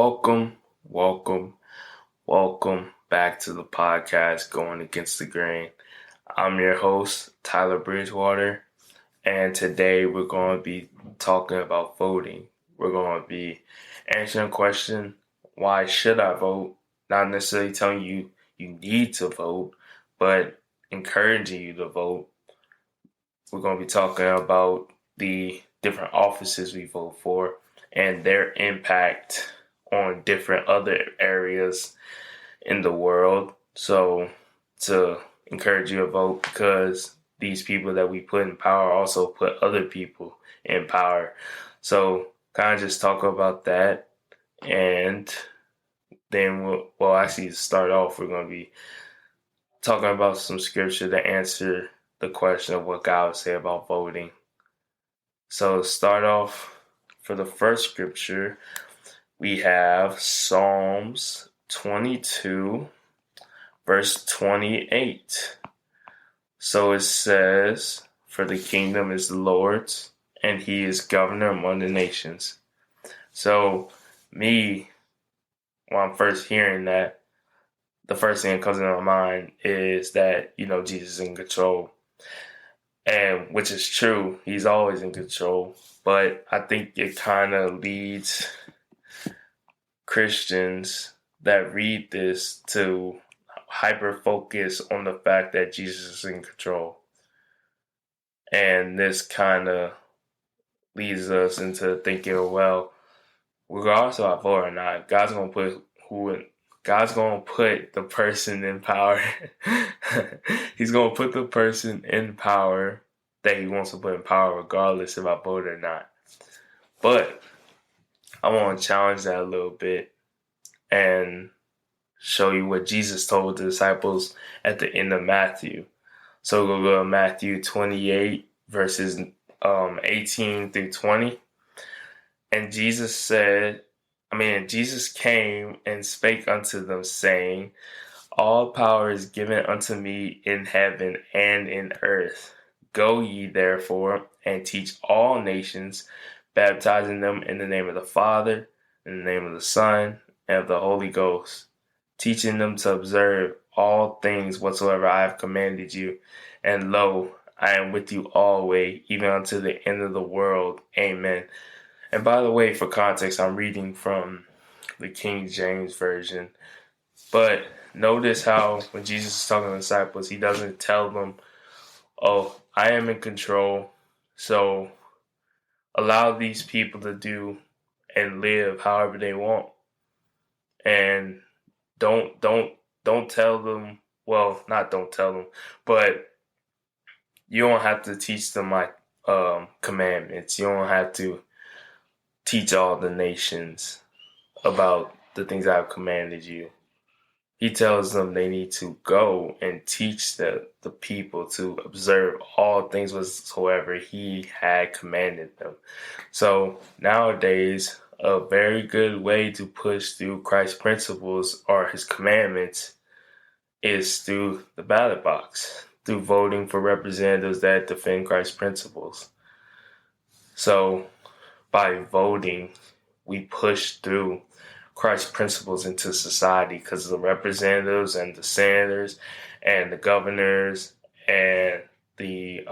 Welcome, welcome, welcome back to the podcast Going Against the Grain. I'm your host, Tyler Bridgewater, and today we're going to be talking about voting. We're going to be answering the question, why should I vote? Not necessarily telling you you need to vote, but encouraging you to vote. We're going to be talking about the different offices we vote for and their impact on different other areas in the world. So to encourage you to vote, because these people that we put in power also put other people in power. So kind of just talk about that. And then to start off, we're going to be talking about some scripture to answer the question of what God would say about voting. So to start off, for the first scripture, we have Psalms 22, verse 28. So it says, "For the kingdom is the Lord's, and he is governor among the nations." So when I'm first hearing that, the first thing that comes into my mind is that, Jesus is in control. And which is true, he's always in control. But I think it kind of leads Christians that read this to hyper focus on the fact that Jesus is in control. And this kind of leads us into thinking, well, regardless of I vote or not, God's gonna put the person in power. He's gonna put the person in power that he wants to put in power, regardless if I vote or not. But I want to challenge that a little bit and show you what Jesus told the disciples at the end of Matthew. So we'll go to Matthew 28, verses 18 through 20. And Jesus came and spake unto them, saying, "All power is given unto me in heaven and in earth. Go ye therefore and teach all nations, baptizing them in the name of the Father, in the name of the Son, and of the Holy Ghost, teaching them to observe all things whatsoever I have commanded you. And lo, I am with you always, even unto the end of the world. Amen." And by the way, for context, I'm reading from the King James Version. But notice how when Jesus is talking to the disciples, he doesn't tell them, "Oh, I am in control, so allow these people to do and live however they want." And don't tell them, well, not don't tell them, but you don't have to teach them my commandments. You don't have to teach all the nations about the things I have commanded you. He tells them they need to go and teach the people to observe all things whatsoever he had commanded them. So nowadays, a very good way to push through Christ's principles or his commandments is through the ballot box, through voting for representatives that defend Christ's principles. So by voting, we push through Christ's principles into society, because the representatives and the senators and the governors and the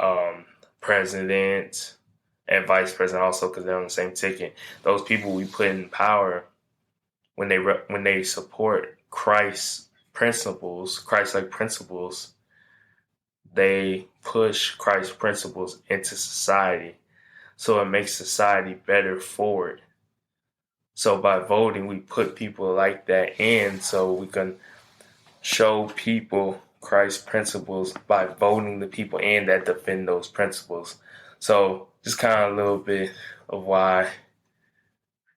president and vice president also, because they're on the same ticket. Those people we put in power, when they support Christ's principles, Christ-like principles, they push Christ's principles into society. So it makes society better forward. So by voting, we put people like that in so we can show people Christ's principles by voting the people in that defend those principles. So just kind of a little bit of why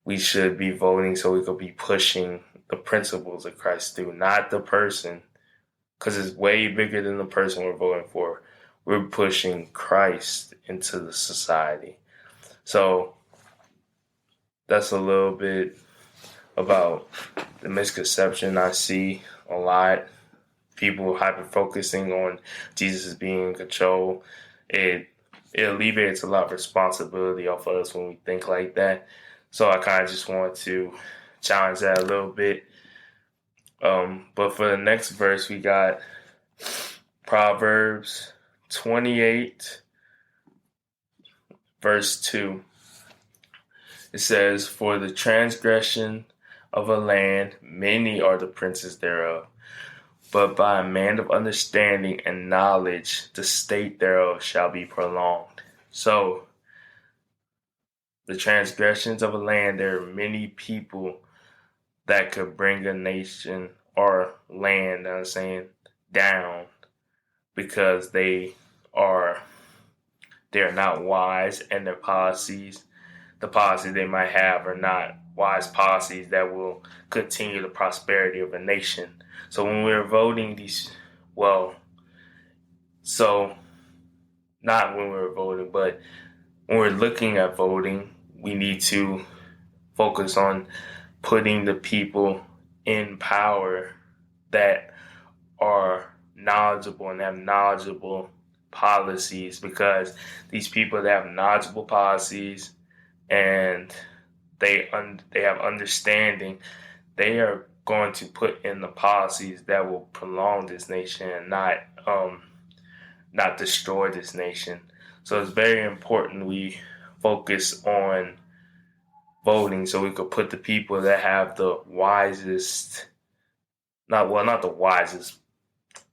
we should be voting, so we could be pushing the principles of Christ through, not the person, because it's way bigger than the person we're voting for. We're pushing Christ into the society. So that's a little bit about the misconception I see a lot. People hyper-focusing on Jesus being in control. It alleviates a lot of responsibility off of us when we think like that. So I kind of just want to challenge that a little bit. But for the next verse, we got Proverbs 28, verse 2. It says, "For the transgression of a land, many are the princes thereof. But by a man of understanding and knowledge, the state thereof shall be prolonged." So, the transgressions of a land, there are many people that could bring a nation or land, I'm saying, down because they're not wise, and their policies, the policies they might have, are not wise policies that will continue the prosperity of a nation. So when we're voting so not when we're voting, but when we're looking at voting, we need to focus on putting the people in power that are knowledgeable and have knowledgeable policies, because these people that have knowledgeable policies and they have understanding, they are going to put in the policies that will prolong this nation and not destroy this nation. So it's very important we focus on voting so we could put the people that have the wisest, not the wisest,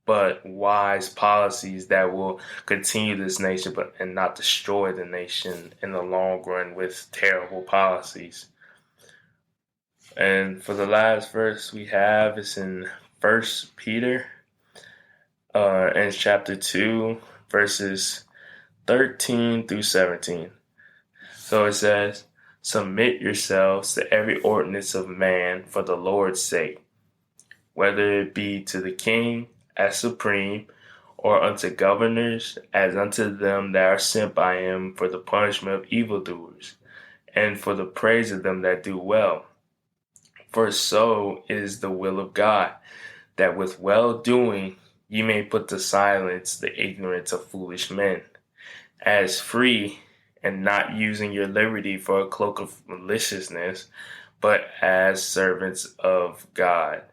but wise policies that will continue this nation and not destroy the nation in the long run with terrible policies. And for the last verse we have is in 1 Peter, in chapter 2, verses 13 through 17. So it says, "Submit yourselves to every ordinance of man for the Lord's sake, whether it be to the king as supreme, or unto governors as unto them that are sent by him for the punishment of evildoers, and for the praise of them that do well. For so is the will of God, that with well-doing ye may put to silence the ignorance of foolish men, as free, and not using your liberty for a cloak of maliciousness, but as servants of God.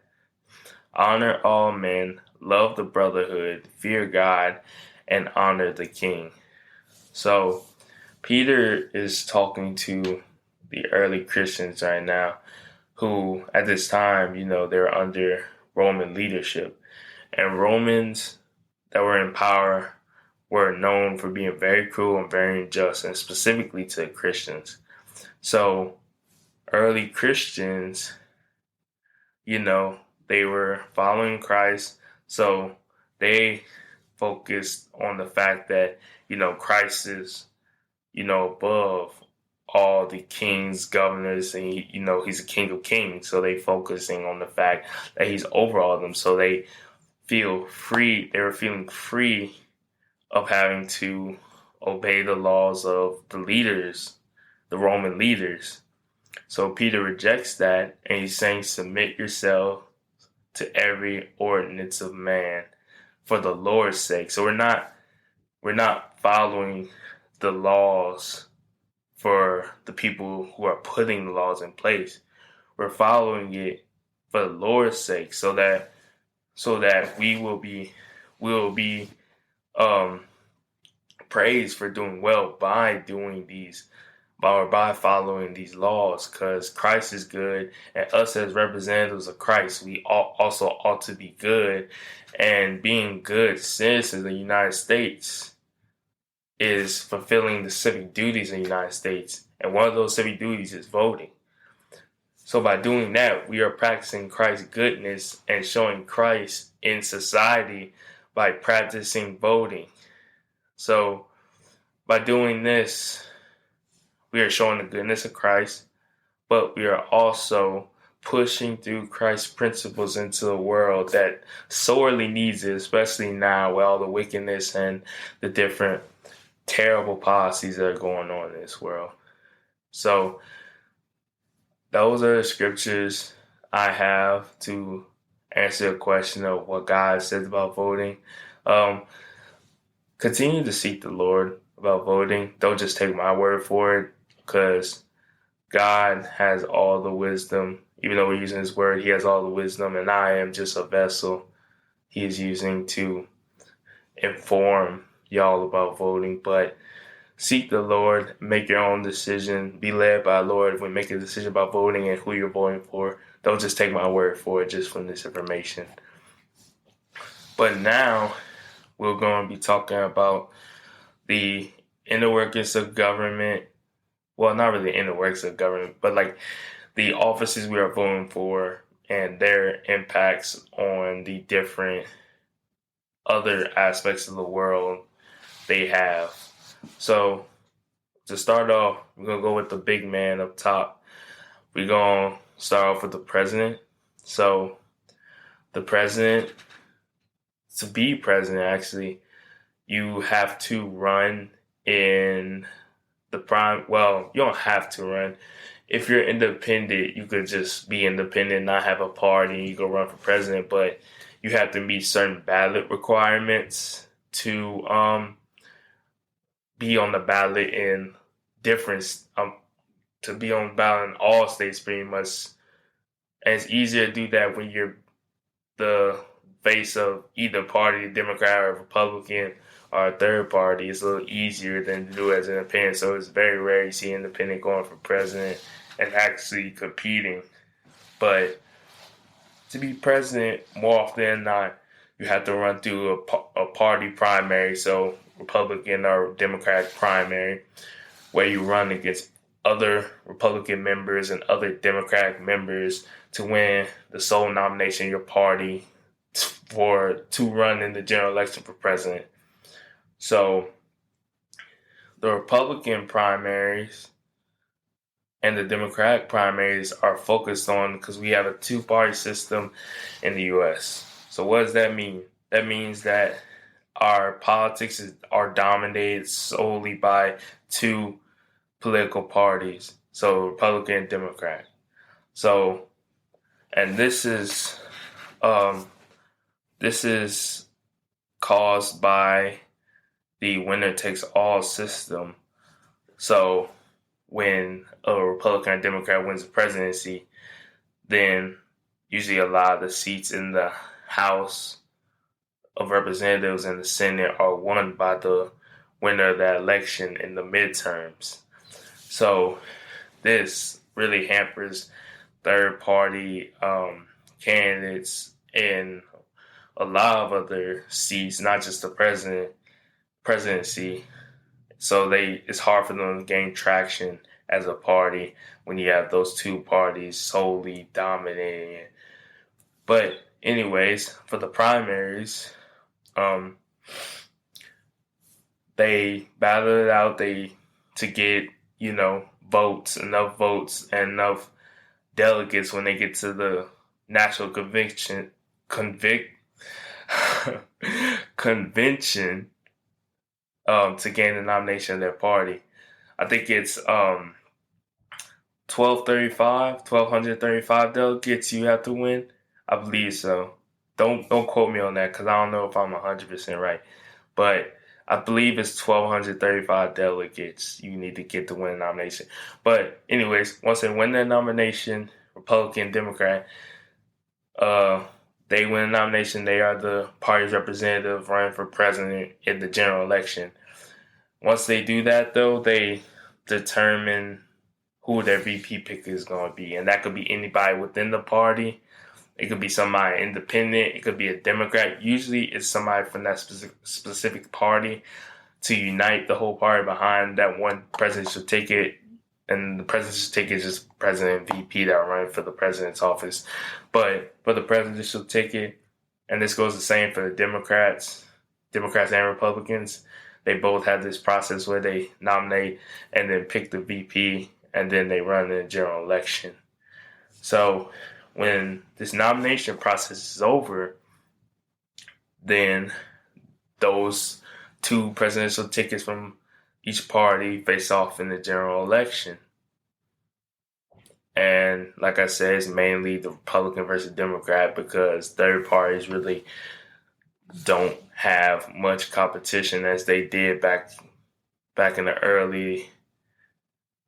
Honor all men, love the brotherhood, fear God, and honor the king." So Peter is talking to the early Christians right now, who at this time, they're under Roman leadership. And Romans that were in power were known for being very cruel and very unjust, and specifically to Christians. So early Christians, they were following Christ. So they focused on the fact that, Christ is, above all the kings, governors, and, he's a king of kings. So they focusing on the fact that he's over all of them. So they feel free. They were feeling free of having to obey the laws of the leaders, the Roman leaders. So Peter rejects that, and he's saying, "Submit yourself to every ordinance of man for the Lord's sake." So we're not following the laws for the people who are putting the laws in place. We're following it for the Lord's sake, so that we will be praised for doing well by following these laws, because Christ is good, and us as representatives of Christ, we also ought to be good. And being good citizens of the United States is fulfilling the civic duties in the United States, and one of those civic duties is voting. So by doing that, we are practicing Christ's goodness and showing Christ in society by practicing voting. So by doing this, we are showing the goodness of Christ, but we are also pushing through Christ's principles into the world that sorely needs it, especially now with all the wickedness and the different terrible policies that are going on in this world. So those are the scriptures I have to answer the question of what God says about voting. Continue to seek the Lord about voting. Don't just take my word for it, because God has all the wisdom Even though we're using his word, he has all the wisdom, and I am just a vessel he is using to inform y'all about voting. But seek the Lord, make your own decision, be led by the Lord when making a decision about voting and who you're voting for. Don't just take my word for it just from this information. But now we're going to be talking about the inner workings of government. Well, not really inner workings of government, but like the offices we are voting for and their impacts on the different other aspects of the world they have. So to start off, we're going to go with the big man up top. We're going to start off with the president. So the president, to be president, actually, you have to run in the prime. Well, you don't have to run. If you're independent, you could just be independent, not have a party, you go run for president, but you have to meet certain ballot requirements to be on the ballot in different to be on the ballot in all states pretty much. And it's easier to do that when you're the face of either party, Democrat or Republican, or a third party. It's a little easier than to do as an independent. So it's very rare you see an independent going for president and actually competing. But to be president, more often than not, you have to run through a party primary, so Republican or Democratic primary, where you run against other Republican members and other Democratic members to win the sole nomination of your party to run in the general election for president. So the Republican primaries and the Democratic primaries are focused on, because we have a two-party system in the U.S. So what does that mean? That means that our politics are dominated solely by two political parties, so Republican and Democrat. So, and this is caused by the winner takes all system. So when a Republican or Democrat wins the presidency, then usually a lot of the seats in the House of Representatives and the Senate are won by the winner of that election in the midterms. So this really hampers third party candidates in a lot of other seats, not just the presidency. So it's hard for them to gain traction as a party when you have those two parties solely dominating it. But anyways, for the primaries, they battle it out to get, enough votes and enough delegates when they get to the national convention to gain the nomination of their party. I think it's 1,235 delegates you have to win. I believe so. Don't quote me on that because I don't know if I'm 100% right. But I believe it's 1,235 delegates you need to get to win a nomination. But anyways, once they win their nomination, Republican, Democrat, they win a nomination. They are the party's representative running for president in the general election. Once they do that, though, they determine who their VP pick is going to be. And that could be anybody within the party. It could be somebody independent. It could be a Democrat. Usually it's somebody from that specific party to unite the whole party behind that one presidential ticket. And the presidential ticket is just president and VP that are running for the president's office. But for the presidential ticket, and this goes the same for the Democrats and Republicans, they both have this process where they nominate and then pick the VP, and then they run in the general election. So when this nomination process is over, then those two presidential tickets from each party face off in the general election. And like I said, it's mainly the Republican versus Democrat because third parties really don't have much competition as they did back in the early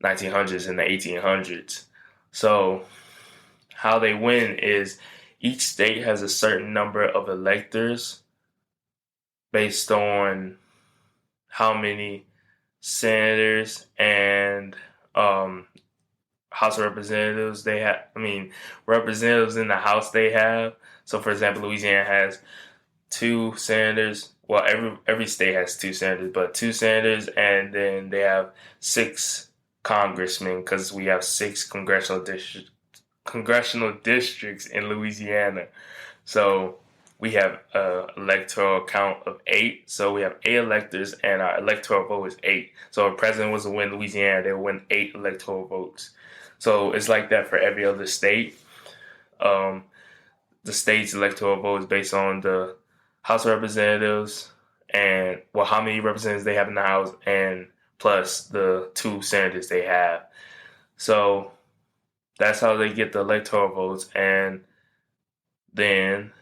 1900s and the 1800s. So how they win is each state has a certain number of electors based on how many senators and House of Representatives they have. I mean, representatives in the House they have. So, for example, Louisiana has two senators. Well, every state has two senators, but two senators, and then they have six congressmen because we have six congressional districts in Louisiana. So we have an electoral count of 8. So we have 8 electors, and our electoral vote is 8. So if a president was to win Louisiana, they would win 8 electoral votes. So it's like that for every other state. Um, the state's electoral vote is based on the House of Representatives and how many representatives they have in the House, and plus the 2 senators they have. So that's how they get the electoral votes, and then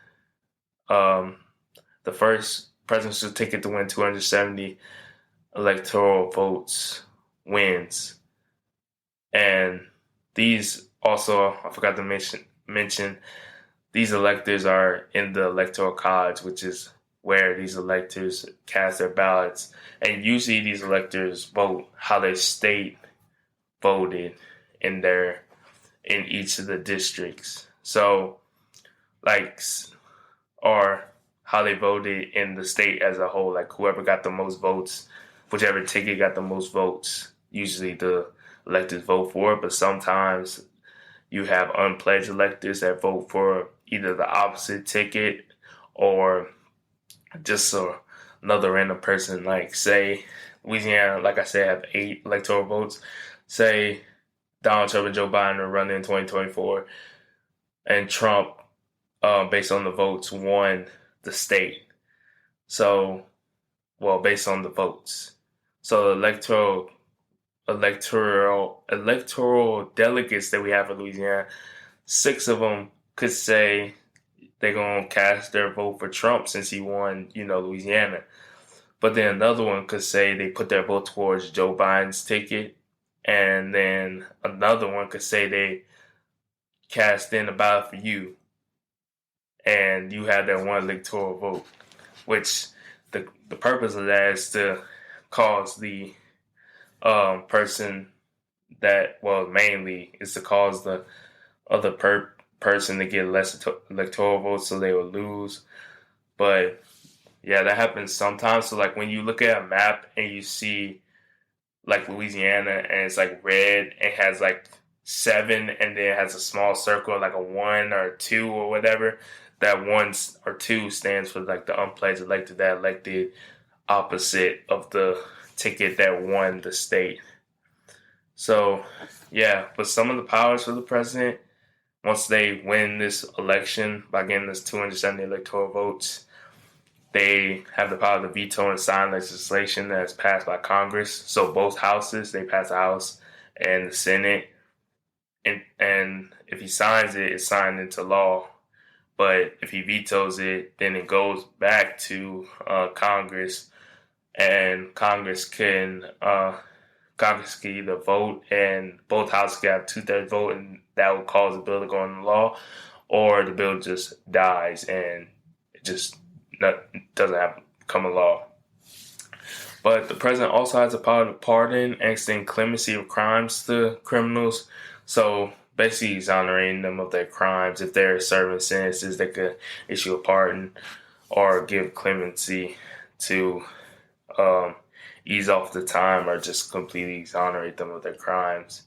the first presidential ticket to win 270 electoral votes wins. And these also, I forgot to mention these electors are in the electoral college, which is where these electors cast their ballots. And usually these electors vote how their state voted in each of the districts. So, or how they voted in the state as a whole, like whoever got the most votes, whichever ticket got the most votes, usually the electors vote for it. But sometimes you have unpledged electors that vote for either the opposite ticket or just another random person. Like, say, Louisiana, like I said, have 8 electoral votes. Say Donald Trump and Joe Biden are running in 2024, and Trump, based on the votes, won the state. So, based on the votes. So electoral delegates that we have in Louisiana, 6 of them could say they're going to cast their vote for Trump since he won, Louisiana. But then another one could say they put their vote towards Joe Biden's ticket. And then another one could say they cast in a ballot for you. And you have that one electoral vote, which the purpose of that is to cause the person mainly is to cause the other person to get less electoral votes, so they will lose. But yeah, that happens sometimes. So like when you look at a map and you see like Louisiana and it's like red, it has like 7, and then it has a small circle like a 1 or 2 or whatever. That 1 or 2 stands for like the unpledged elected that elected opposite of the ticket that won the state. So, yeah, but some of the powers for the president, once they win this election by getting this 270 electoral votes, they have the power to veto and sign legislation that's passed by Congress. So both houses, they pass the House and the Senate. And if he signs it, it's signed into law. But if he vetoes it, then it goes back to Congress, and Congress can either vote, and both houses can have 2/3 vote, and that will cause the bill to go into law, or the bill just dies and it just doesn't become a law. But the president also has the power to pardon and extend clemency of crimes to criminals. So basically exonerating them of their crimes. If they're serving sentences, they could issue a pardon or give clemency to ease off the time or just completely exonerate them of their crimes.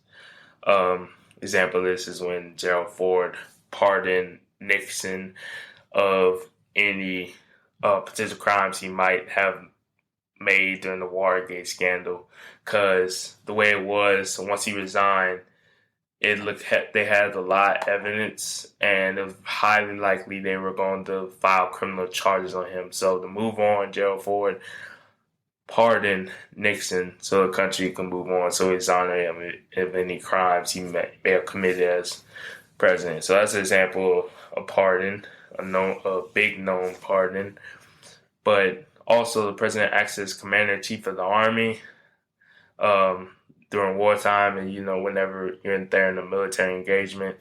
Example of this is when Gerald Ford pardoned Nixon of any potential crimes he might have made during the Watergate scandal. Because the way it was, once he resigned, they had a lot of evidence, and it was highly likely they were going to file criminal charges on him. So to move on, Gerald Ford pardoned Nixon so the country can move on, so exonerate him of any crimes he may have committed as president. So that's an example of a pardon, a big known pardon. But also the president acts as commander-in-chief of the army during wartime, and whenever you're in there in a military engagement.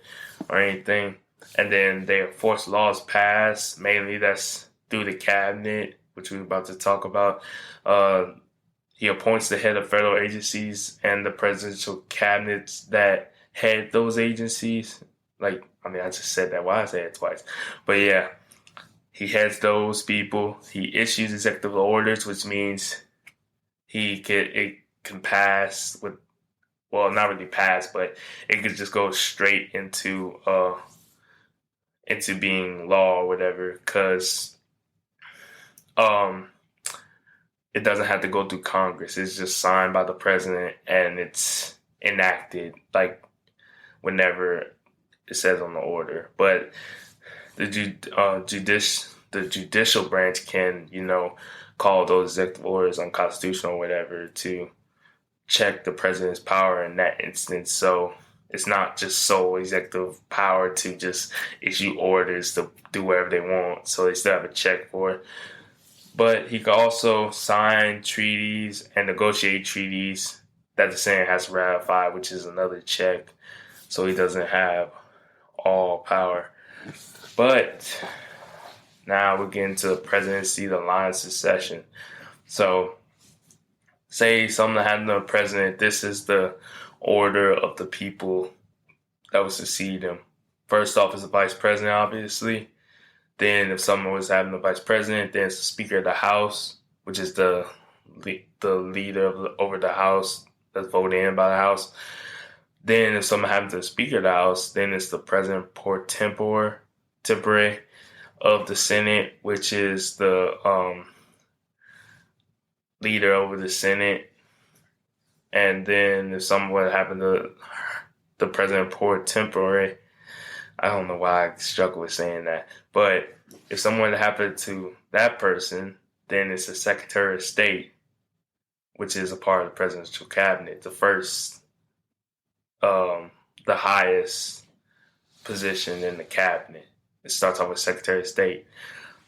or anything. And then they enforce laws passed. Mainly that's through the cabinet, which we're about to talk about. He appoints the head of federal agencies and the presidential cabinets that head those agencies. Like, I mean, I just said that. Why I said it twice? But yeah, he heads those people. He issues executive orders, which means it can pass with, well, not really pass, but it could just go straight into being law or whatever, because um it doesn't have to go through Congress. It's just signed by the president and it's enacted like whenever it says on the order. But the judicial branch can, call those executive orders unconstitutional or whatever to check the president's power in that instance. So it's not just sole executive power to just issue orders to do whatever they want. So they still have a check for it. But he can also sign treaties and negotiate treaties that the Senate has to ratify, which is another check. So he doesn't have all power. But now we're getting to the presidency, the line of succession. So say something happened to the president, this is the order of the people that would succeed him. First off is the vice president, obviously. Then if someone was having the vice president, then it's the Speaker of the House, which is the leader over the House that's voted in by the House. Then if someone happens to the Speaker of the House, then it's the President pro tempore of the Senate, which is the leader over the Senate. And then if someone happened to the President pro tempore, I don't know why I struggle with saying that, but if someone happened to that person, then it's the Secretary of State, which is a part of the presidential cabinet, the first, the highest position in the cabinet. It starts off with Secretary of State.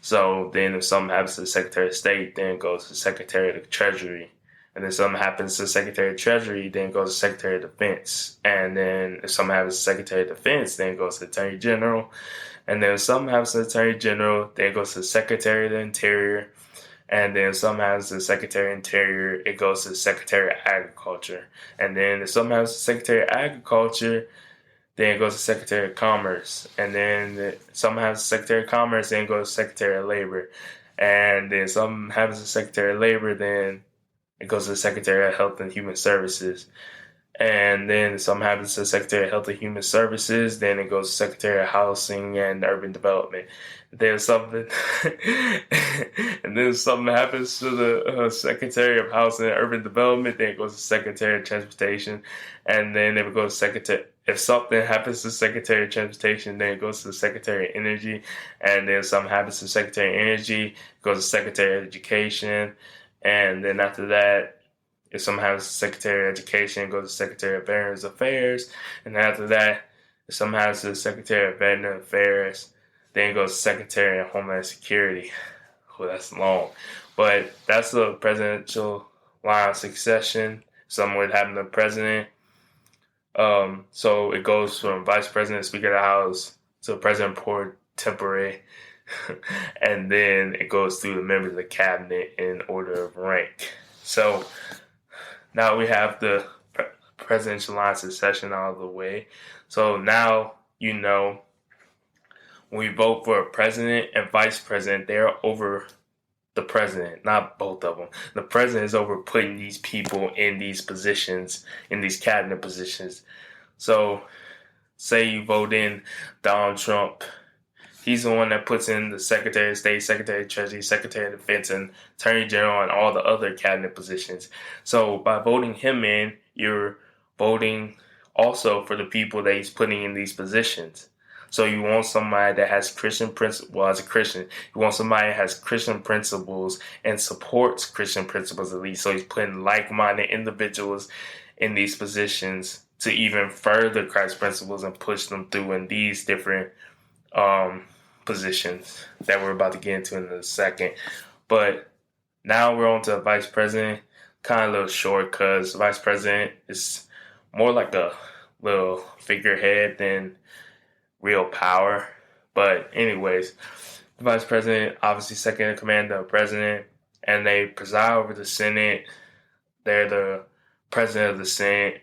So then if something happens to the Secretary of State, then it goes to the Secretary of the Treasury. And then something happens to the Secretary of Treasury, then it goes to Secretary of Defense. And then if something happens to the Secretary of Defense, then it goes to the Attorney General. And then if something happens to the Attorney General, then it goes to the Secretary of the Interior. And then if something happens to the Secretary of Interior, it goes to the Secretary of Agriculture. And then if something happens to the Secretary of Agriculture, then it goes to Secretary of Commerce. And then if something happens to Secretary of Commerce, then it goes to Secretary of Labor. And then if something happens to Secretary of Labor, then it goes to the Secretary of Health and Human Services. And then if something happens to the Secretary of Health and Human Services, then it goes to Secretary of Housing and Urban Development. Then something, and then something happens to the Secretary of Housing and Urban Development, then it goes to Secretary of Transportation. And then if it goes to if something happens to the Secretary of Transportation, then it goes to the Secretary of Energy. And then if something happens to the Secretary of Energy, it goes to Secretary of Education. And then after that, if someone has Secretary of Education, goes to Secretary of Veterans Affairs. And then after that, if someone has the Secretary of Veterans Affairs, then it goes to Secretary of Homeland Security. Oh, that's long. But that's the presidential line of succession. Something would happen to the president. So it goes from Vice President, Speaker of the House, to President pro tempore. And then it goes through the members of the cabinet in order of rank. So now we have the presidential line of succession out of the way. So now when we vote for a president and vice president, they're over the president, not both of them. The president is over putting these people in these positions, in these cabinet positions. So say you vote in Donald Trump. He's the one that puts in the Secretary of State, Secretary of Treasury, Secretary of Defense, and Attorney General, and all the other cabinet positions. So by voting him in, you're voting also for the people that he's putting in these positions. So you want somebody that has Christian principles. Well, as a Christian, you want somebody that has Christian principles and supports Christian principles at least. So he's putting like-minded individuals in these positions to even further Christ's principles and push them through in these different positions that we're about to get into in a second. But now we're on to vice president. Kind of a little short because vice president is more like a little figurehead than real power. But anyways, the vice president obviously second in command of the president, and they preside over the Senate. They're the president of the Senate,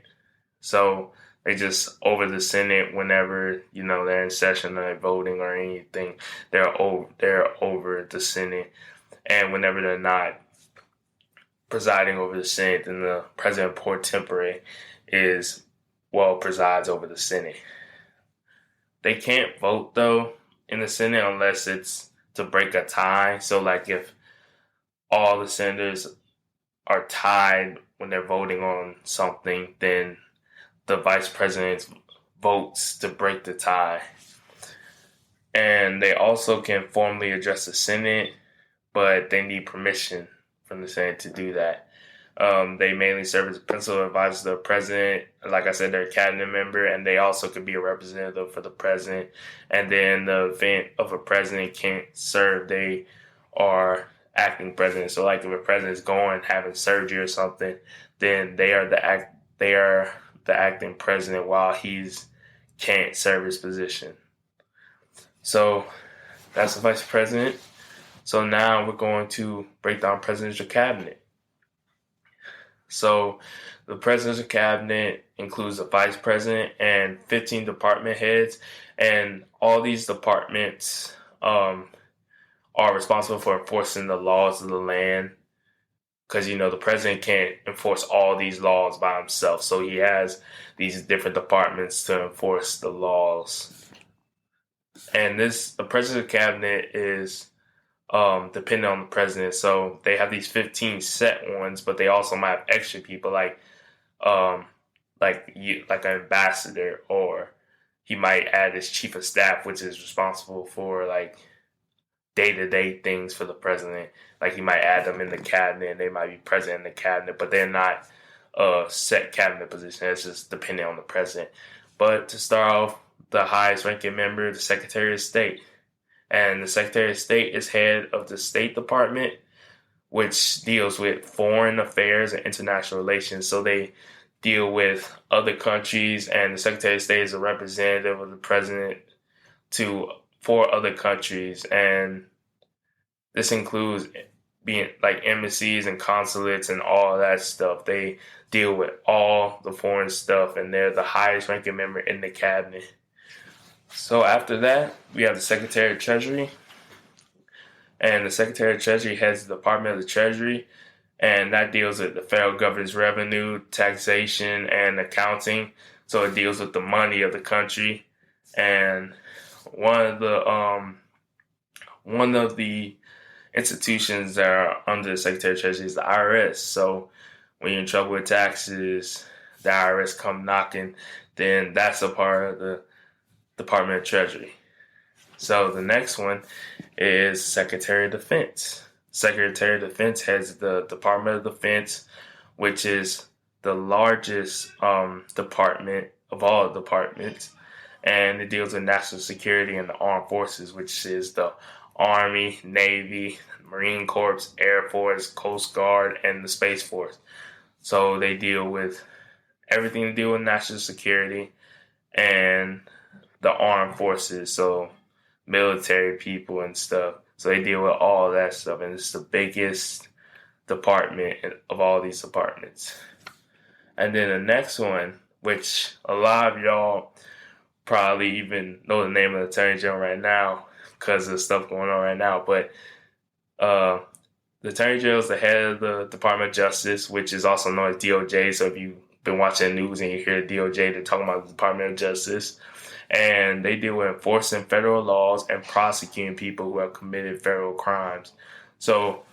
so they just over the Senate whenever they're in session or they're voting or anything. They're over the Senate, and whenever they're not presiding over the Senate, then the president pro tempore presides over the Senate. They can't vote though in the Senate unless it's to break a tie. So like if all the senators are tied when they're voting on something, then the vice president votes to break the tie. And they also can formally address the Senate, but they need permission from the Senate to do that. They mainly serve as a principal advisor to the president. Like I said, they're a cabinet member, and they also could be a representative for the president. And then the event of a president can't serve, they are acting president. So, like if a president is going having surgery or something, then they are the acting president while he's can't serve his position. So that's the vice president. So now we're going to break down presidential cabinet. So the presidential cabinet includes the vice president and 15 department heads, and all these departments are responsible for enforcing the laws of the land, because the president can't enforce all these laws by himself, so he has these different departments to enforce the laws. And the presidential cabinet is depending on the president. So they have these 15 set ones, but they also might have extra people like an ambassador, or he might add his chief of staff, which is responsible for like day-to-day things for the president. Like he might add them in the cabinet, and they might be present in the cabinet, but they're not a set cabinet position. It's just depending on the president. But to start off, the highest ranking member, the Secretary of State. And the Secretary of State is head of the State Department, which deals with foreign affairs and international relations. So they deal with other countries, and the Secretary of State is a representative of the president for other countries. And this includes being like embassies and consulates and all that stuff. They deal with all the foreign stuff, and they're the highest ranking member in the cabinet. So after that, we have the Secretary of Treasury. And the Secretary of Treasury heads the Department of the Treasury, and that deals with the federal government's revenue, taxation, and accounting. So it deals with the money of the country. And one of the institutions that are under the Secretary of Treasury is the IRS. So when you're in trouble with taxes, the IRS come knocking, then that's a part of the Department of Treasury. So the next one is Secretary of Defense. Secretary of Defense heads the Department of Defense, which is the largest department of all departments, and it deals with national security and the armed forces, which is the Army, Navy, Marine Corps, Air Force, Coast Guard, and the Space Force. So they deal with everything to do with national security and the armed forces, so military people and stuff. So they deal with all that stuff, and it's the biggest department of all these departments. And then the next one, which a lot of y'all probably even know the name of the Attorney General right now because of stuff going on right now, but the Attorney General is the head of the Department of Justice, which is also known as DOJ. So if you've been watching the news and you hear DOJ, they're talking about the Department of Justice. And they deal with enforcing federal laws and prosecuting people who have committed federal crimes. So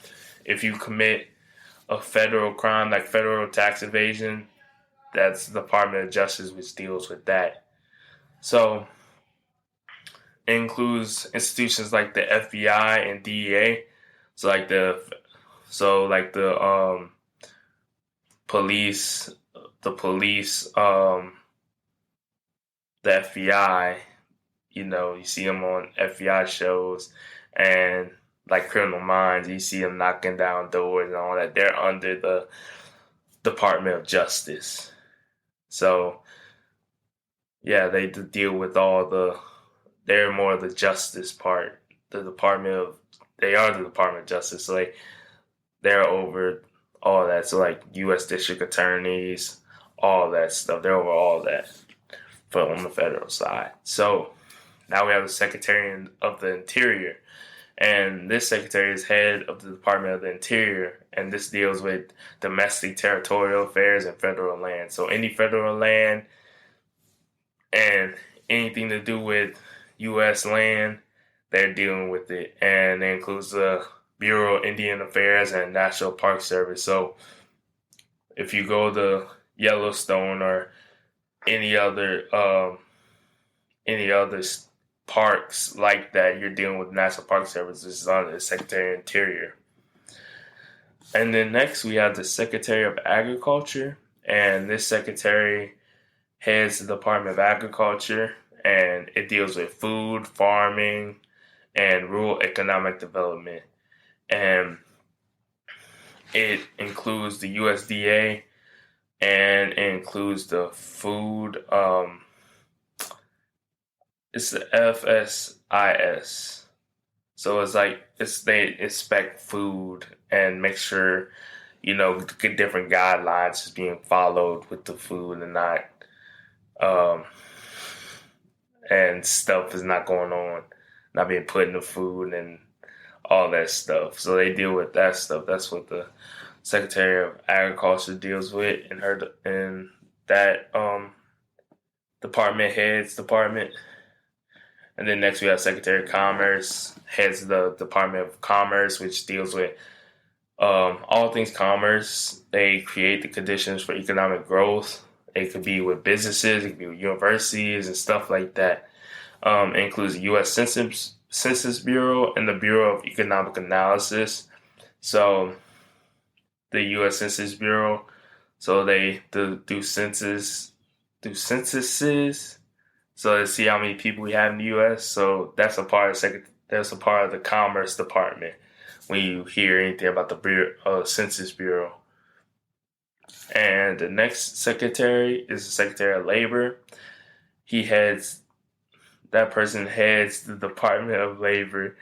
if you commit a federal crime like federal tax evasion, that's the Department of Justice, which deals with that. So it includes institutions like the FBI and DEA. So like the police, the FBI, you see them on FBI shows, and like Criminal Minds, you see them knocking down doors and all that. They're under the Department of Justice. So, yeah, they deal with all the they're more of the justice part. They are the Department of Justice. So they're over all that. So like U.S. district attorneys, all that stuff. They're over all that on the federal side. So now we have the Secretary of the Interior. And this secretary is head of the Department of the Interior, and this deals with domestic territorial affairs and federal land. So any federal land and anything to do with U.S. land, they're dealing with it. And it includes the Bureau of Indian Affairs and National Park Service. So if you go to Yellowstone or any other parks like that, you're dealing with National Park Service, which is under the Secretary of Interior. And then next we have the Secretary of Agriculture, and this secretary heads the Department of Agriculture, and it deals with food, farming, and rural economic development. And it includes the USDA, and it includes the food, it's the FSIS. So it's like they inspect food and make sure, different guidelines is being followed with the food and and stuff is not going on, not being put in the food and all that stuff. So they deal with that stuff. That's what the Secretary of Agriculture deals with in that department department. And then next we have Secretary of Commerce, heads the Department of Commerce, which deals with all things commerce. They create the conditions for economic growth. It could be with businesses, it could be with universities and stuff like that. It includes the U.S. Census Bureau and the Bureau of Economic Analysis. So the U.S. Census Bureau, so they do censuses. So to see how many people we have in the U.S. So that's a part of the Commerce Department when you hear anything about the Census Bureau. And the next secretary is the Secretary of Labor. That person heads the Department of Labor,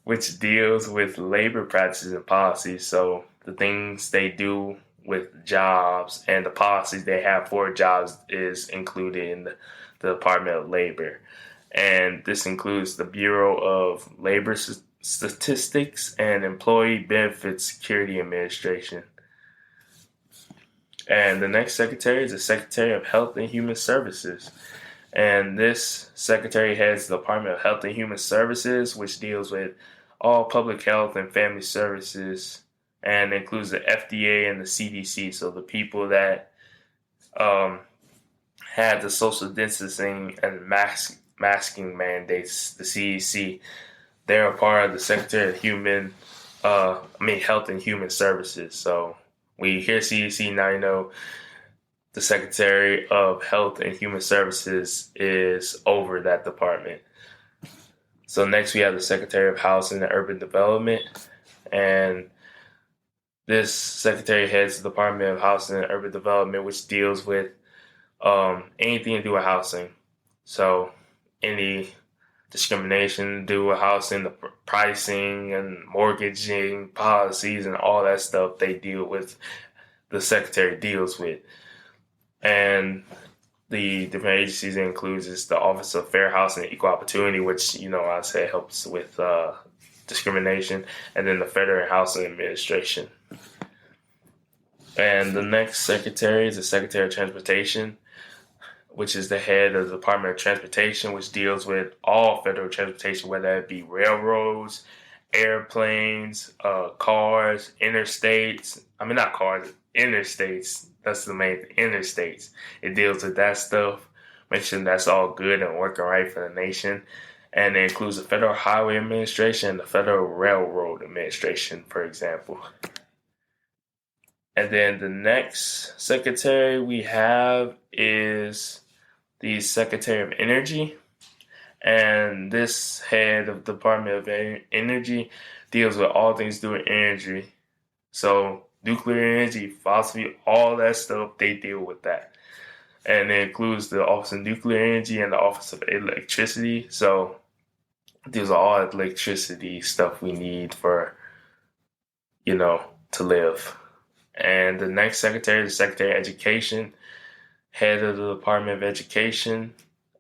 which deals with labor practices and policies. So the things they do with jobs and the policies they have for jobs is included in the Department of Labor. And this includes the Bureau of Labor Statistics and Employee Benefit Security Administration. And the next secretary is the Secretary of Health and Human Services. And this secretary heads the Department of Health and Human Services, which deals with all public health and family services, and includes the FDA and the CDC. So the people that had the social distancing and masking mandates, the CDC, they're a part of the Secretary of Health and Human Services. So when you hear CDC, now you know the Secretary of Health and Human Services is over that department. So next we have the Secretary of Housing and Urban Development, and this secretary heads the Department of Housing and Urban Development, which deals with anything to do with housing. So any discrimination to do with housing, the pricing and mortgaging policies and all that stuff the secretary deals with. And the different agencies it includes is the Office of Fair Housing and Equal Opportunity, which, I say helps with discrimination, and then the Federal Housing Administration. And the next secretary is the Secretary of Transportation, which is the head of the Department of Transportation, which deals with all federal transportation, whether it be railroads, airplanes, cars, interstates. Not cars, interstates. That's the main thing, interstates. It deals with that stuff, make sure that's all good and working right for the nation. And it includes the Federal Highway Administration and the Federal Railroad Administration, for example. And then the next secretary we have is the Secretary of Energy. And this head of the Department of Energy deals with all things to do with energy. So nuclear energy, phosphate, all that stuff, they deal with that. And it includes the Office of Nuclear Energy and the Office of Electricity. So deals with all electricity stuff we need for, you know, to live. And the next secretary is the Secretary of Education, head of the Department of Education,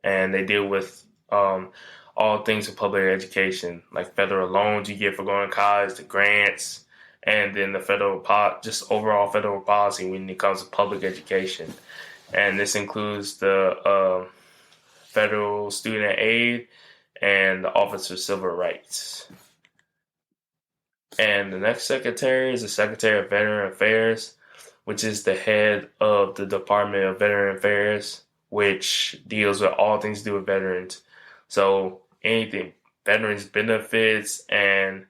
and they deal with all things of public education, like federal loans you get for going to college, the grants, and then the just overall federal policy when it comes to public education. And this includes the federal student aid and the Office of Civil Rights. And the next secretary is the Secretary of Veteran Affairs, which is the head of the Department of Veteran Affairs, which deals with all things to do with veterans. So anything, veterans benefits and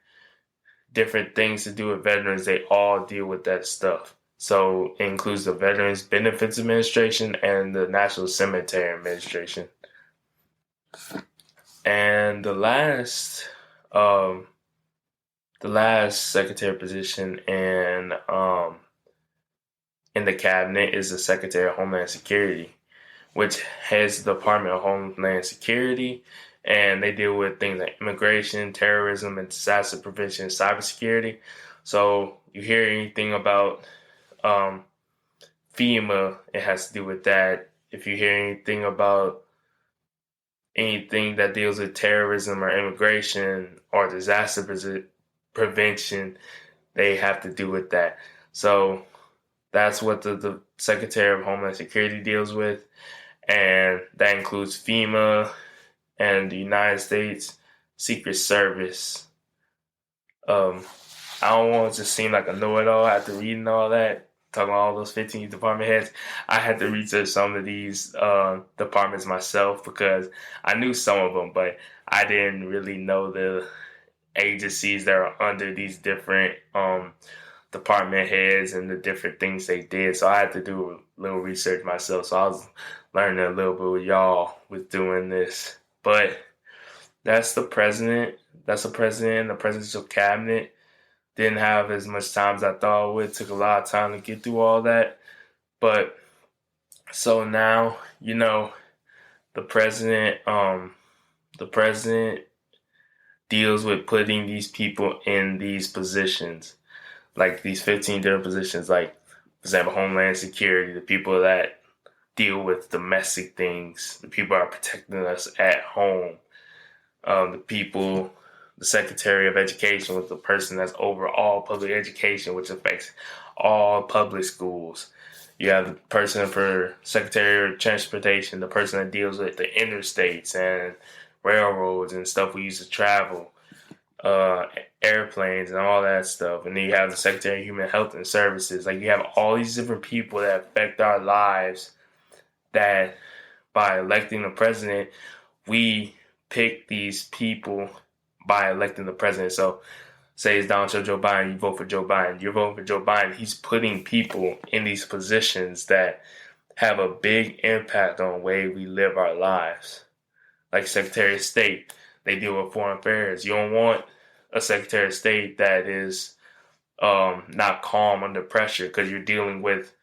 different things to do with veterans, they all deal with that stuff. So it includes the Veterans Benefits Administration and the National Cemetery Administration. And the last secretary position in the cabinet is the Secretary of Homeland Security, which heads the Department of Homeland Security, and they deal with things like immigration, terrorism, and disaster prevention, and cybersecurity. So you hear anything about FEMA, it has to do with that. If you hear anything about anything that deals with terrorism or immigration or disaster prevention, they have to do with that. So that's what the Secretary of Homeland Security deals with, and that includes FEMA and the United States Secret Service. I don't want to just seem like a know-it-all after reading all that, talking about all those 15 department heads. I had to research some of these departments myself because I knew some of them, but I didn't really know the agencies that are under these different department heads and the different things they did. So I had to do a little research myself. So I was learning a little bit with y'all with doing this. But that's the president. That's the president, the presidential cabinet. Didn't have as much time as I thought it would. Took a lot of time to get through all that. But so now, the president deals with putting these people in these positions, like these 15 different positions, like, for example, Homeland Security, the people that deal with domestic things, the people that are protecting us at home, the Secretary of Education was the person that's over all public education, which affects all public schools. You have the person for Secretary of Transportation, the person that deals with the interstates and railroads and stuff we use to travel, airplanes and all that stuff. And then you have the Secretary of Human Health and Services. Like, you have all these different people that affect our lives that by electing the president, we pick these people by electing the president. So say it's Donald Trump, Joe Biden, you vote for Joe Biden. You're voting for Joe Biden. He's putting people in these positions that have a big impact on the way we live our lives. Like Secretary of State, they deal with foreign affairs. You don't want a Secretary of State that is not calm under pressure, because you're dealing with,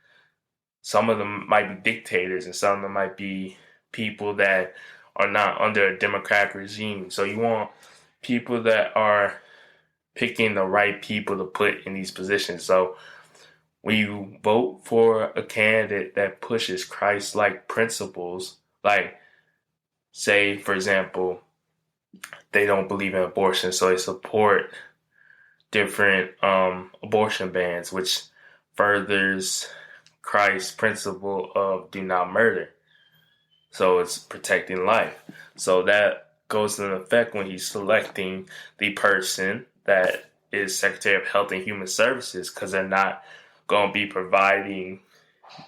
some of them might be dictators and some of them might be people that are not under a democratic regime. So you want people that are picking the right people to put in these positions. So when you vote for a candidate that pushes Christ-like principles, like, say, for example, they don't believe in abortion, so they support different abortion bans, which furthers Christ's principle of do not murder. So it's protecting life. So that goes into effect when he's selecting the person that is Secretary of Health and Human Services, because they're not going to be providing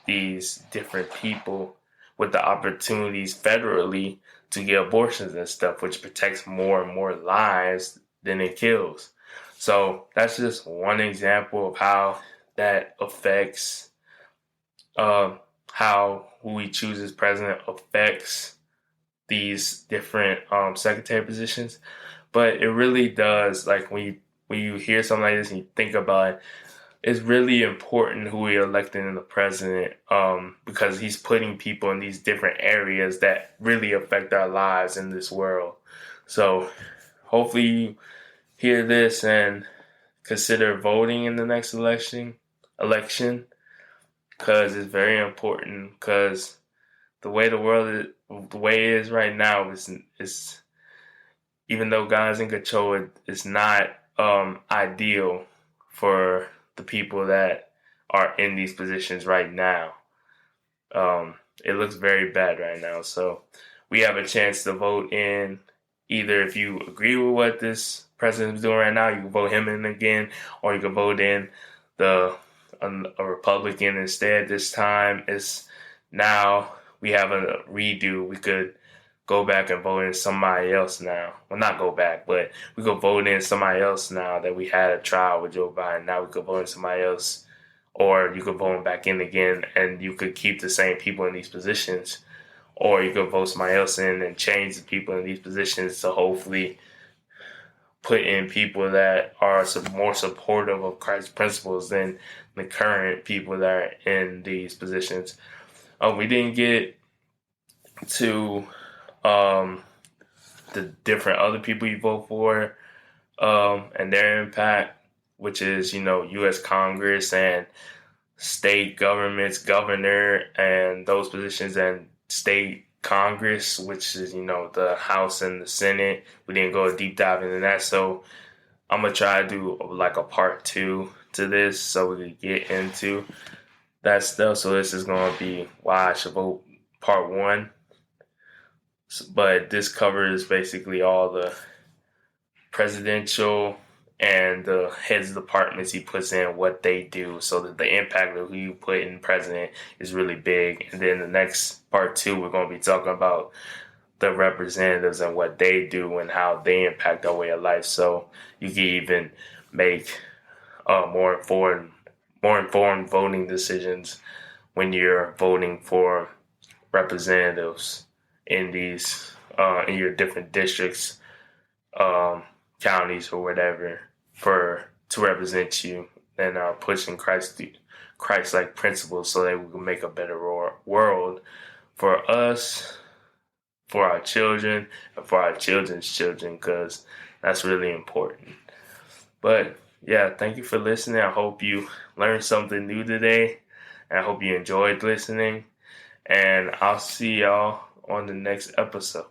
these different people with the opportunities federally to get abortions and stuff, which protects more and more lives than it kills. So that's just one example of how that affects how who we choose as president affects these different secretary positions. But it really does, like, when you hear something like this and you think about it, it's really important who we elected in the president, because he's putting people in these different areas that really affect our lives in this world. So hopefully you hear this and consider voting in the next election, because it's very important. Because the way the way it is right now is even though God's in control, it's not ideal for the people that are in these positions right now. It looks very bad right now. So we have a chance to vote in either, if you agree with what this president is doing right now, you can vote him in again, or you can vote in the a Republican instead. This time it's now we have a redo. We could go back and vote in somebody else now. Well, not go back, but we could vote in somebody else now that we had a trial with Joe Biden. Now we could vote in somebody else, or you could vote him back in again, and you could keep the same people in these positions, or you could vote somebody else in and change the people in these positions to hopefully put in people that are more supportive of Christ's principles than the current people that are in these positions. We didn't get to the different other people you vote for and their impact, which is, U.S. Congress and state governments, governor, and those positions, and state Congress, which is, the House and the Senate. We didn't go a deep dive into that. So I'm going to try to do like a part 2 to this so we can get into that stuff. So this is going to be why I should vote part 1. But this covers basically all the presidential and the heads of departments he puts in, what they do, so that the impact of who you put in president is really big. And then the next part 2, we're going to be talking about the representatives and what they do and how they impact our way of life. So you can even make more informed voting decisions when you're voting for representatives in these in your different districts, counties, or whatever, to represent you, and are pushing Christ-like principles so that we can make a better world for us, for our children, and for our children's children, because that's really important. But yeah, thank you for listening. I hope you learned something new today, and I hope you enjoyed listening. And I'll see y'all on the next episode.